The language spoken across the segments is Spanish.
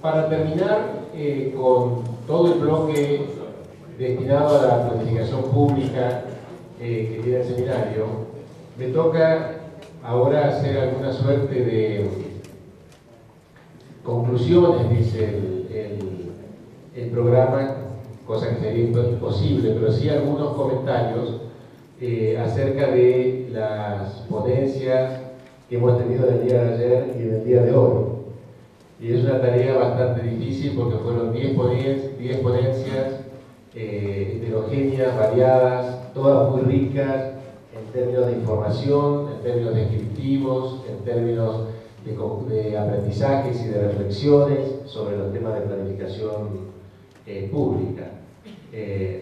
Para terminar con todo el bloque destinado a la planificación pública que tiene el seminario, me toca ahora hacer alguna suerte de conclusiones, dice el programa, cosa que sería imposible, pero sí algunos comentarios acerca de las ponencias que hemos tenido en el día de ayer y en el día de hoy. Y es una tarea bastante difícil porque fueron 10 ponencias heterogéneas, variadas, todas muy ricas en términos de información, en términos descriptivos, en términos de aprendizajes y de reflexiones sobre los temas de planificación pública.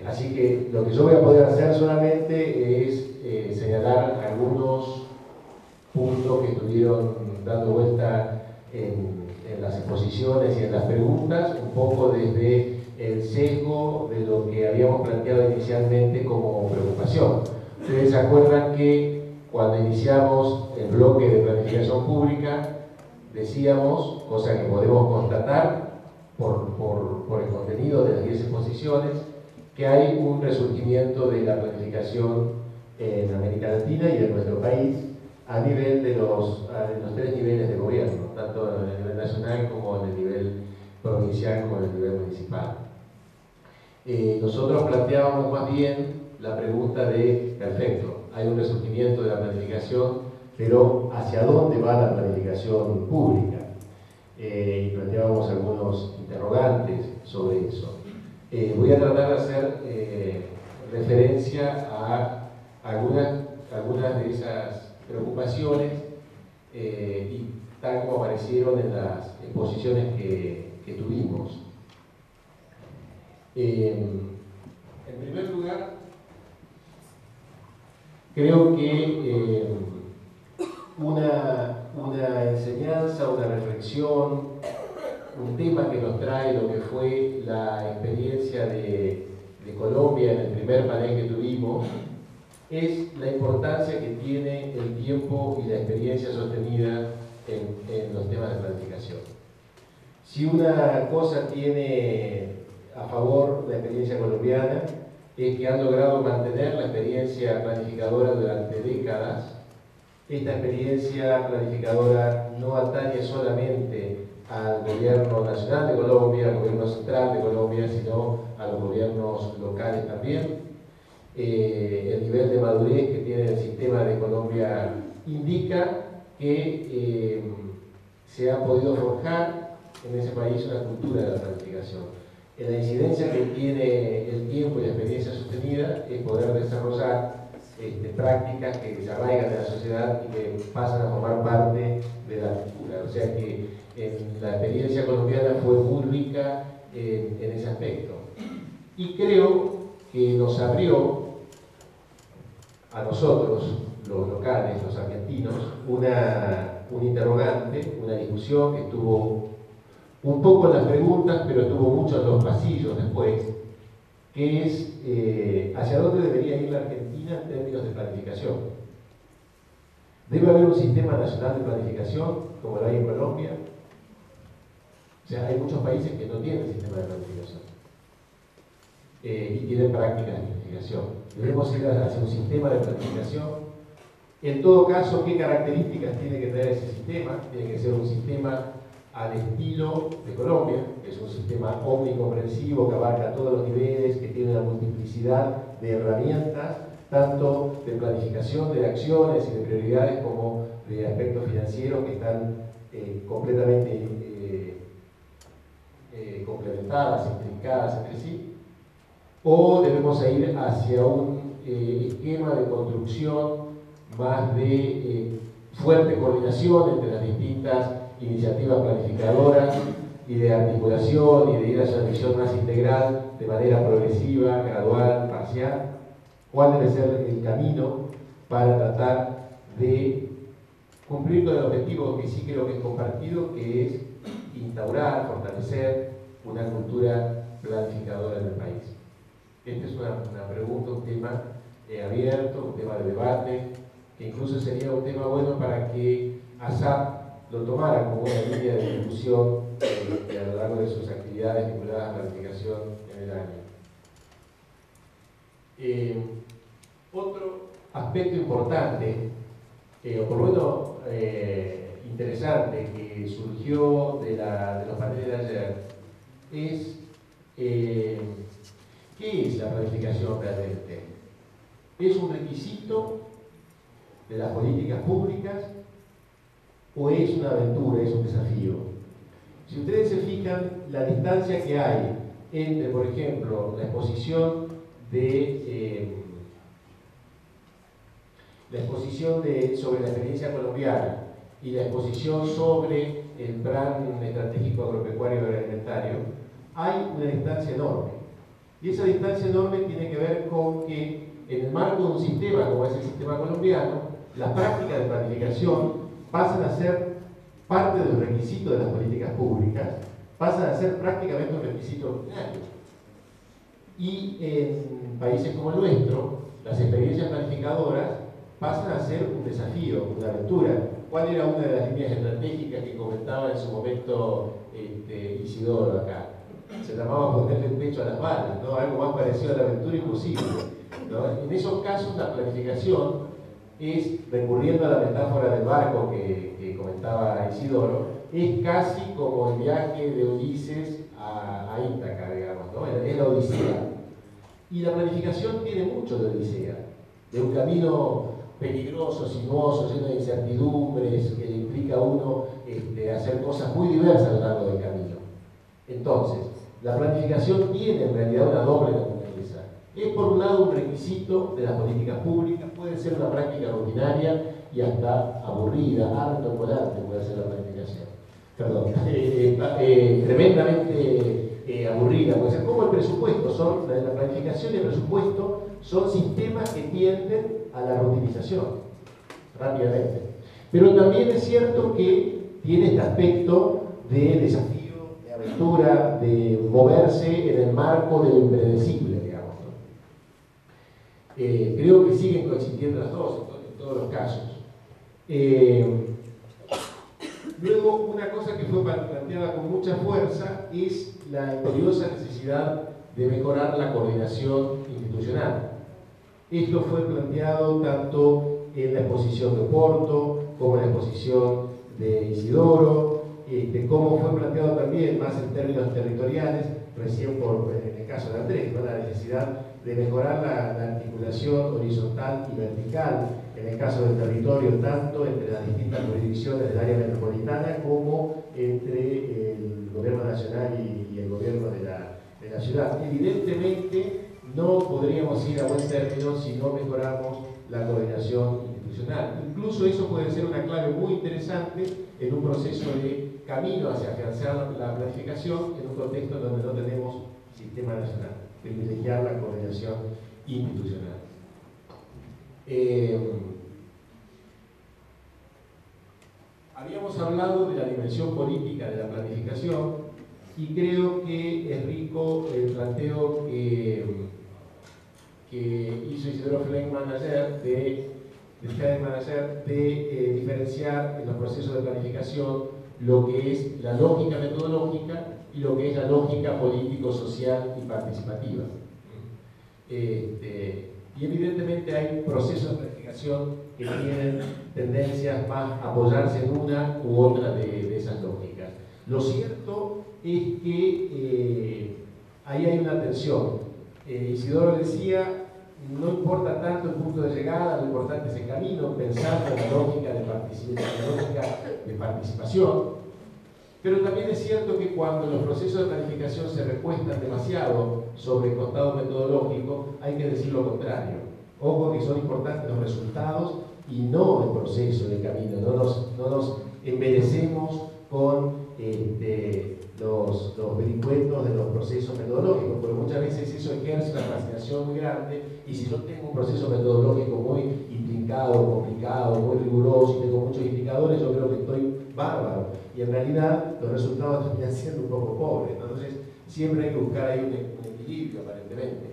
Así que lo que yo voy a poder hacer solamente es señalar algunos puntos que estuvieron dando vuelta en las exposiciones y en las preguntas, un poco desde el sesgo de lo que habíamos planteado inicialmente como preocupación. Ustedes se acuerdan que cuando iniciamos el bloque de planificación pública decíamos, cosa que podemos constatar por el contenido de las 10 exposiciones, que hay un resurgimiento de la planificación en América Latina y en nuestro país a nivel de los 3 niveles de gobierno, tanto en el nivel nacional como en el nivel provincial como en el nivel municipal. Nosotros planteábamos más bien la pregunta de, perfecto, hay un resurgimiento de la planificación, pero ¿hacia dónde va la planificación pública? Y planteábamos algunos interrogantes sobre eso. Voy a tratar de hacer referencia a algunas de esas preocupaciones y tal como aparecieron en las exposiciones que tuvimos. En primer lugar, creo que una enseñanza, una reflexión, un tema que nos trae lo que fue la experiencia de Colombia en el primer panel que tuvimos, es la importancia que tiene el tiempo y la experiencia sostenida en los temas de planificación. Si una cosa tiene a favor la experiencia colombiana, es que han logrado mantener la experiencia planificadora durante décadas. Esta experiencia planificadora no atañe solamente al gobierno nacional de Colombia, al gobierno central de Colombia, sino a los gobiernos locales también. El nivel de madurez que tiene el sistema de Colombia indica que se ha podido forjar en ese país una cultura de la planificación. La incidencia que tiene el tiempo y la experiencia sostenida es poder desarrollar prácticas que se arraigan en la sociedad y que pasan a formar parte de la cultura. O sea que la experiencia colombiana fue muy rica en ese aspecto. Y creo que nos abrió a nosotros, los locales, los argentinos, un interrogante, una discusión que estuvo un poco en las preguntas, pero estuvo mucho en los pasillos después, que es hacia dónde debería ir la Argentina en términos de planificación. ¿Debe haber un sistema nacional de planificación como lo hay en Colombia? O sea, hay muchos países que no tienen sistema de planificación y tienen prácticas de planificación. Debemos ir hacia un sistema de planificación. En todo caso, ¿qué características tiene que tener ese sistema? Tiene que ser un sistema al estilo de Colombia, que es un sistema omnicomprensivo que abarca todos los niveles, que tiene una multiplicidad de herramientas, tanto de planificación de acciones y de prioridades como de aspectos financieros que están completamente complementadas, intrincadas entre sí, o debemos ir hacia un esquema de construcción más de fuerte coordinación entre las distintas iniciativas planificadoras y de articulación y de ir hacia una visión más integral de manera progresiva, gradual, parcial. ¿Cuál debe ser el camino para tratar de cumplir con el objetivo que sí creo que es compartido, que es instaurar, fortalecer una cultura planificadora en el país? Esta es una pregunta, un tema abierto, un tema de debate, que incluso sería un tema bueno para que ASAP lo tomara como una línea de discusión a lo largo actividades vinculadas a planificación en el año. Otro aspecto importante, o por lo menos interesante, que surgió de los paneles de ayer, es ¿qué es la planificación realmente? ¿Es un requisito de las políticas públicas o es una aventura, es un desafío? Si ustedes se fijan, la distancia que hay entre, por ejemplo, la exposición sobre la experiencia colombiana y la exposición sobre el Plan Estratégico Agropecuario y Agroalimentario, hay una distancia enorme. Y esa distancia enorme tiene que ver con que en el marco de un sistema como es el sistema colombiano, las prácticas de planificación pasan a ser parte de los requisitos de las políticas públicas, pasan a ser prácticamente un requisito ordinario. Y en países como el nuestro, las experiencias planificadoras pasan a ser un desafío, una aventura. ¿Cuál era una de las líneas estratégicas que comentaba en su momento Isidoro acá? Se llamaba ponerle el pecho a las balas, ¿no? Algo más parecido a la aventura imposible, ¿no? En esos casos la planificación es, recurriendo a la metáfora del barco que comentaba Isidoro, es casi como el viaje de Ulises a Ítaca, digamos, ¿no? Es la Odisea. Y la planificación tiene mucho de Odisea, de un camino peligroso, sinuoso, lleno de incertidumbres, que le implica a uno hacer cosas muy diversas a lo largo del camino. Entonces, la planificación tiene en realidad una doble naturaleza. Es por un lado un requisito de las políticas públicas, puede ser una práctica rutinaria y hasta aburrida, harto volante puede ser la planificación. Perdón, tremendamente aburrida, puede ser como el presupuesto, la planificación y el presupuesto son sistemas que tienden a la rutinización rápidamente. Pero también es cierto que tiene este aspecto de desafío, de aventura, de moverse en el marco de lo impredecible, digamos, ¿no? Creo que siguen coincidiendo las dos en todos los casos. Luego, una cosa que fue planteada con mucha fuerza es la imperiosa necesidad de mejorar la coordinación institucional. Esto fue planteado tanto en la exposición de Oporto como en la exposición de Isidoro, como fue planteado también más en términos territoriales, recién en el caso de Andrés, ¿no? La necesidad de mejorar la articulación horizontal y vertical en el caso del territorio, tanto entre las distintas jurisdicciones del área metropolitana como entre el gobierno nacional y el gobierno de la ciudad. Evidentemente, no podríamos ir a buen término si no mejoramos la coordinación institucional. Incluso eso puede ser una clave muy interesante en un proceso de camino hacia afianzar la planificación en un contexto donde no tenemos sistema nacional, privilegiar la coordinación institucional. Habíamos hablado de la dimensión política de la planificación y creo que es rico el planteo que hizo Isidoro Fleischmann ayer de diferenciar en los procesos de planificación lo que es la lógica metodológica y lo que es la lógica político-social y participativa. Y evidentemente hay procesos de planificación que tienen tendencias más a apoyarse en una u otra de esas lógicas. Lo cierto es que ahí hay una tensión. Isidoro decía, no importa tanto el punto de llegada, lo importante es el camino, pensando en la lógica de participación. Pero también es cierto que cuando los procesos de planificación se recuestan demasiado sobre el costado metodológico, hay que decir lo contrario. Ojo que son importantes los resultados y no el proceso, el camino. No nos embellecemos con los vericuetos de los procesos metodológicos, porque muchas veces eso ejerce una fascinación muy grande, y si yo tengo un proceso metodológico muy intrincado, complicado, muy riguroso, y tengo muchos indicadores, yo creo que estoy bárbaro, y en realidad los resultados terminan siendo un poco pobres, ¿no? Entonces siempre hay que buscar ahí un equilibrio, aparentemente.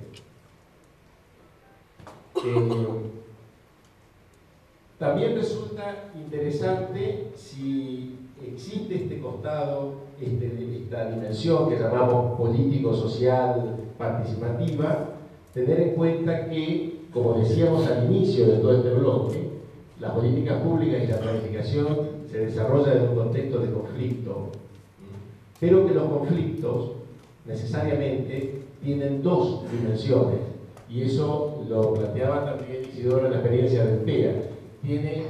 También resulta interesante si existe este costado, esta dimensión que llamamos político-social participativa, tener en cuenta que, como decíamos al inicio de todo este bloque, las políticas públicas y la planificación se desarrollan en un contexto de conflicto, pero que los conflictos necesariamente tienen dos dimensiones, y eso lo planteaba también Isidoro en la experiencia del PEA. Tiene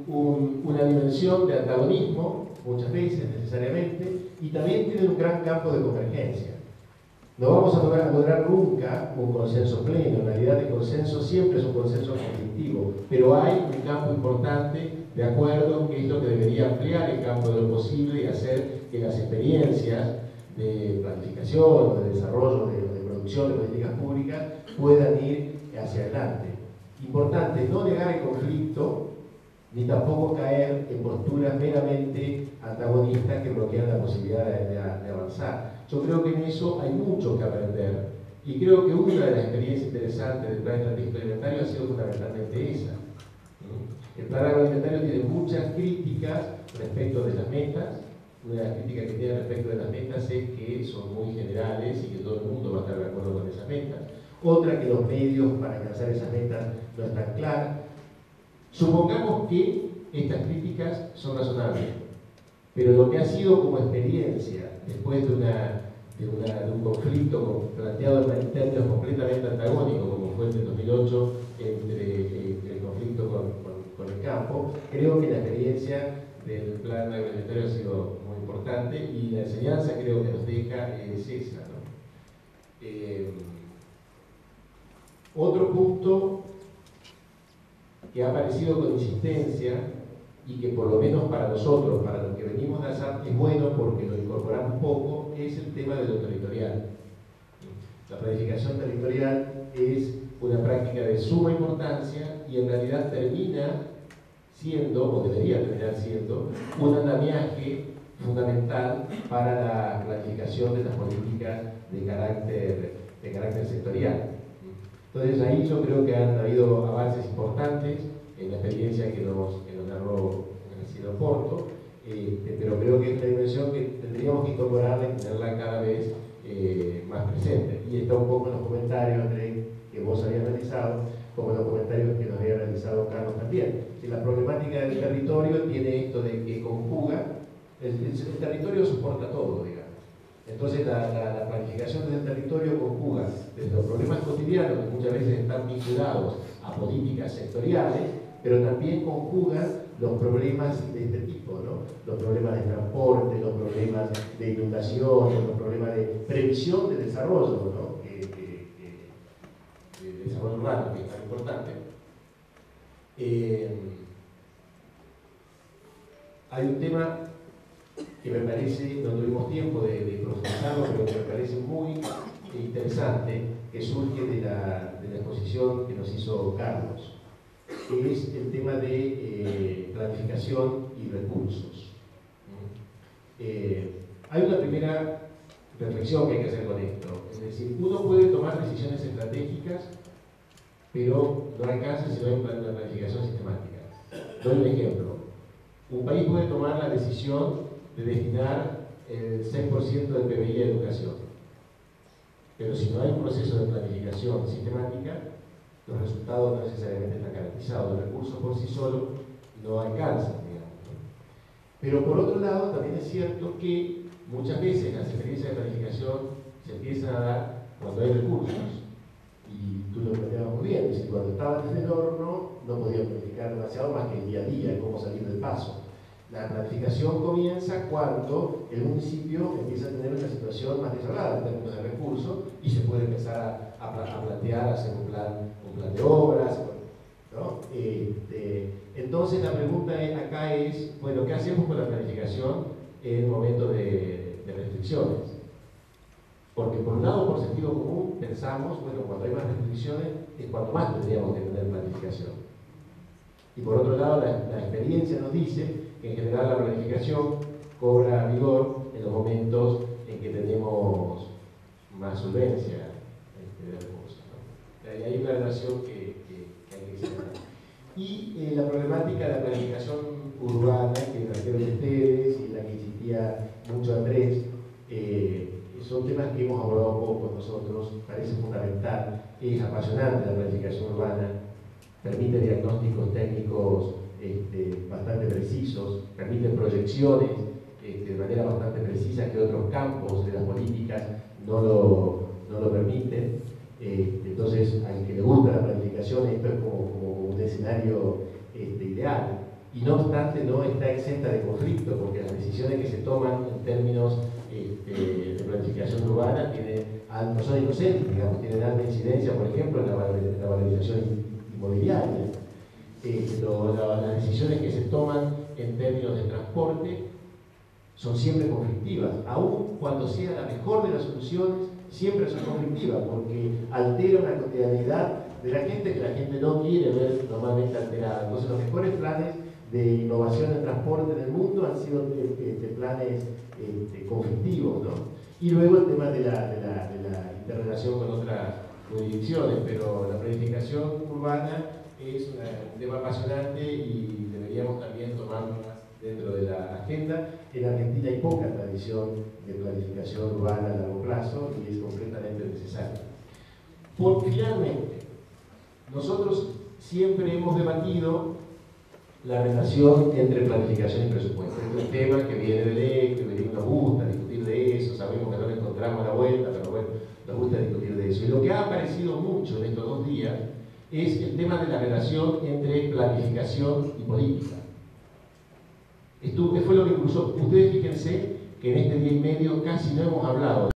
una dimensión de antagonismo, muchas veces necesariamente, y también tiene un gran campo de convergencia. No vamos a lograr nunca un consenso pleno. En realidad el consenso siempre es un consenso conflictivo, pero hay un campo importante de acuerdo que es lo que debería ampliar el campo de lo posible y hacer que las experiencias de planificación o de desarrollo, de producción de políticas públicas puedan ir hacia adelante. Importante no negar el conflicto ni tampoco caer en posturas meramente antagonistas que bloquean la posibilidad de avanzar. Yo creo que en eso hay mucho que aprender, y creo que una de las experiencias interesantes del plan estratégico alimentario ha sido fundamentalmente esa. El plan agroalimentario tiene muchas críticas respecto de las metas. Una de las críticas que tiene respecto de las metas es que son muy generales y que todo el mundo va a estar de acuerdo con esas metas. Otra, que los medios para alcanzar esas metas no están claros. Supongamos que estas críticas son razonables, pero lo que ha sido como experiencia después de un conflicto planteado en términos completamente antagónicos, como fue el de 2008 entre el conflicto con el campo, creo que la experiencia del plan agroalimentario ha sido muy importante, y la enseñanza creo que nos deja es esa, ¿no? Otro punto que ha aparecido con insistencia y que por lo menos para nosotros, para los que venimos de ASAP, es bueno porque lo incorporamos poco, es el tema de lo territorial. La planificación territorial es una práctica de suma importancia y en realidad termina siendo, o debería terminar siendo, un andamiaje fundamental para la planificación de las políticas de carácter sectorial. Entonces ahí yo creo que han habido avances importantes en la experiencia que nos narró Graciela Porto, pero creo que es una dimensión que tendríamos que incorporarla y tenerla cada vez más presente. Y está un poco en los comentarios, André, que vos habías realizado, como en los comentarios que nos había realizado Carlos también. Si la problemática del territorio tiene esto de que conjuga, el territorio soporta todo, digamos. Entonces la planificación desde el territorio conjuga desde los problemas cotidianos, que muchas veces están vinculados a políticas sectoriales, pero también conjuga los problemas de este tipo, ¿no? Los problemas de transporte, los problemas de inundaciones, los problemas de previsión de desarrollo, ¿no? De desarrollo urbano, que es tan importante. Hay un tema que me parece, no tuvimos tiempo de profundizarlo, pero que me parece muy interesante, que surge de la exposición que nos hizo Carlos, que es el tema de planificación y recursos. Hay una primera reflexión que hay que hacer con esto, es decir, uno puede tomar decisiones estratégicas, pero no alcanza si no hay una planificación sistemática. Doy un ejemplo. Un país puede tomar la decisión de destinar el 6% del PBI a educación, pero si no hay un proceso de planificación sistemática, los resultados no necesariamente están garantizados. Los recursos por sí solos no alcanzan, digamos. Pero por otro lado, también es cierto que muchas veces las experiencias de planificación se empiezan a dar cuando hay recursos. Y tú lo planteabas muy bien, es decir, cuando estabas en el horno no podías planificar demasiado más que el día a día, cómo salir del paso. La planificación comienza cuando el municipio empieza a tener una situación más desarrollada en términos de recursos y se puede empezar a plantear, hacer un plan de obras, ¿no? Entonces la pregunta acá es, bueno, ¿qué hacemos con la planificación en el momento de restricciones? Porque por un lado, por sentido común, pensamos, bueno, cuando hay más restricciones es cuando más tendríamos que tener planificación. Y por otro lado, la experiencia nos dice que en general la planificación cobra vigor en los momentos en que tenemos más solvencia de recursos, ¿no? Hay una relación que hay que examinar. Y la problemática de la planificación urbana que trajeron ustedes y la son temas que hemos abordado poco nosotros, parece fundamental, es apasionante la planificación urbana, permite diagnósticos técnicos bastante precisos, permite proyecciones de manera bastante precisa que otros campos de las políticas no lo permiten. Entonces, al que le gusta la planificación, esto es como un escenario ideal. Y no obstante, no está exenta de conflicto, porque las decisiones que se toman en términos de planificación urbana no son inocentes, digamos, tienen alta incidencia, por ejemplo, en la valorización inmobiliaria. Las decisiones que se toman en términos de transporte son siempre conflictivas, aun cuando sea la mejor de las soluciones, siempre son conflictivas, porque alteran la cotidianidad de la gente que la gente no quiere ver normalmente alterada. Entonces, los mejores planes de innovación en transporte en el mundo han sido planes conflictivos, ¿no? Y luego el tema de la interrelación con otras jurisdicciones, pero la planificación urbana es un tema apasionante y deberíamos también tomarlo dentro de la agenda. En Argentina hay poca tradición de planificación urbana a largo plazo y es completamente necesaria. Finalmente, nosotros siempre hemos debatido la relación entre planificación y presupuesto. Es un tema que viene del ECO, y nos gusta discutir de eso, sabemos que no le encontramos la vuelta, pero bueno, nos gusta discutir de eso. Y lo que ha aparecido mucho en estos 2 días es el tema de la relación entre planificación y política. Esto fue lo que incluso, ustedes fíjense que en este día y medio casi no hemos hablado